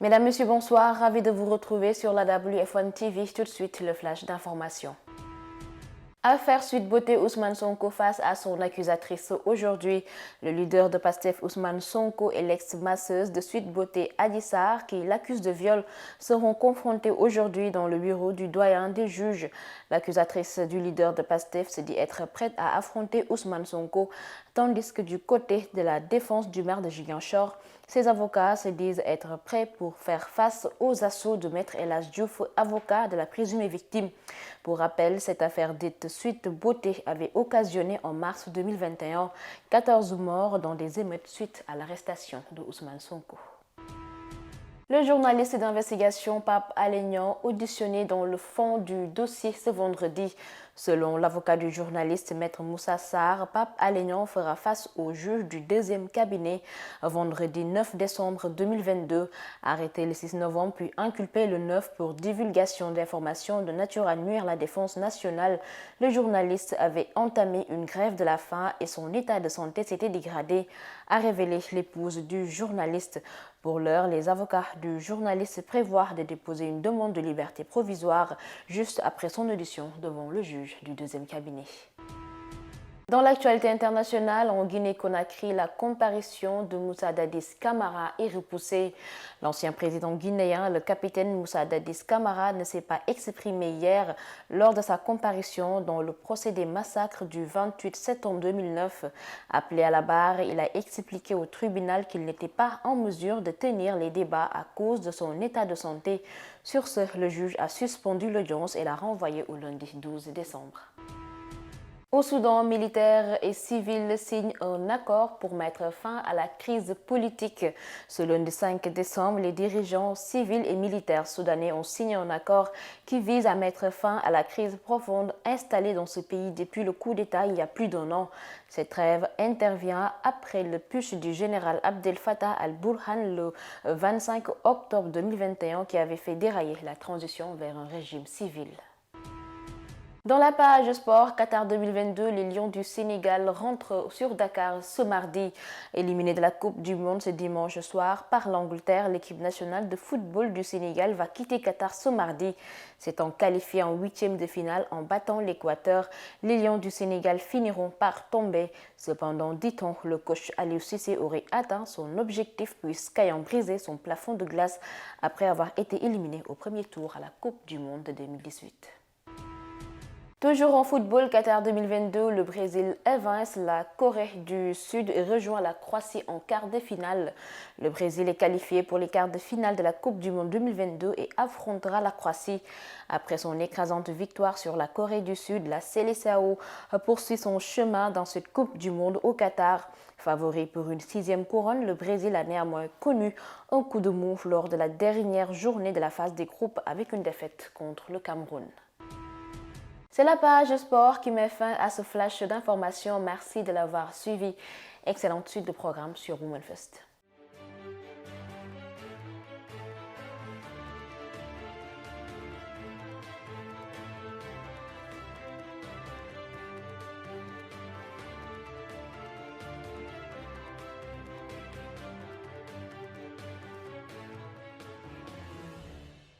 Mesdames, Messieurs, bonsoir. Ravi de vous retrouver sur la WF1 TV. Tout de suite, le flash d'information. Affaire Sweet Beauté, Ousmane Sonko face à son accusatrice aujourd'hui. Le leader de Pastef, Ousmane Sonko, et l'ex-masseuse de Sweet Beauté, Adji Sarr, qui l'accuse de viol, seront confrontés aujourd'hui dans le bureau du doyen des juges. L'accusatrice du leader de Pastef se dit être prête à affronter Ousmane Sonko, tandis que du côté de la défense du maire de Ziguinchor, ses avocats se disent être prêts pour faire face aux assauts de Maître El Hadji Diouf, avocat de la présumée victime. Pour rappel, cette affaire dite Sweet Beauté avait occasionné en mars 2021 14 morts dans des émeutes suite à l'arrestation de Ousmane Sonko. Le journaliste d'investigation Pape Alé Niang, auditionné dans le fond du dossier ce vendredi. Selon l'avocat du journaliste Maître Moussa Sarr, Pape Alé Niang fera face au juge du deuxième cabinet vendredi 9 décembre 2022, arrêté le 6 novembre puis inculpé le 9 pour divulgation d'informations de nature à nuire à la défense nationale. Le journaliste avait entamé une grève de la faim et son état de santé s'était dégradé, a révélé l'épouse du journaliste. Pour l'heure, les avocats du journaliste prévoient de déposer une demande de liberté provisoire juste après son audition devant le juge du deuxième cabinet. Dans l'actualité internationale, en Guinée-Conakry, la comparution de Moussa Dadis Camara est repoussée. L'ancien président guinéen, le capitaine Moussa Dadis Camara, ne s'est pas exprimé hier lors de sa comparution dans le procès des massacres du 28 septembre 2009. Appelé à la barre, il a expliqué au tribunal qu'il n'était pas en mesure de tenir les débats à cause de son état de santé. Sur ce, le juge a suspendu l'audience et l'a renvoyé au lundi 12 décembre. Au Soudan, militaires et civils signent un accord pour mettre fin à la crise politique. Ce lundi 5 décembre, les dirigeants civils et militaires soudanais ont signé un accord qui vise à mettre fin à la crise profonde installée dans ce pays depuis le coup d'État il y a plus d'1 an. Cette trêve intervient après le putsch du général Abdel Fattah al-Burhan le 25 octobre 2021 qui avait fait dérailler la transition vers un régime civil. Dans la page sport, Qatar 2022, les Lions du Sénégal rentrent sur Dakar ce mardi. Éliminés de la Coupe du Monde ce dimanche soir par l'Angleterre, l'équipe nationale de football du Sénégal va quitter Qatar ce mardi. S'étant qualifié en huitième de finale en battant l'Équateur, les Lions du Sénégal finiront par tomber. Cependant, dit-on, le coach Aliou Cissé aurait atteint son objectif puisqu'ayant brisé son plafond de glace après avoir été éliminé au premier tour à la Coupe du Monde de 2018. Toujours en football, Qatar 2022, le Brésil évince la Corée du Sud et rejoint la Croatie en quart de finale. Le Brésil est qualifié pour les quarts de finale de la Coupe du Monde 2022 et affrontera la Croatie. Après son écrasante victoire sur la Corée du Sud, la Seleção poursuit son chemin dans cette Coupe du Monde au Qatar. Favori pour une 6e couronne, le Brésil a néanmoins connu un coup de mou lors de la dernière journée de la phase des groupes avec une défaite contre le Cameroun. C'est la page sport qui met fin à ce flash d'informations. Merci de l'avoir suivi. Excellente suite de programme sur Women First.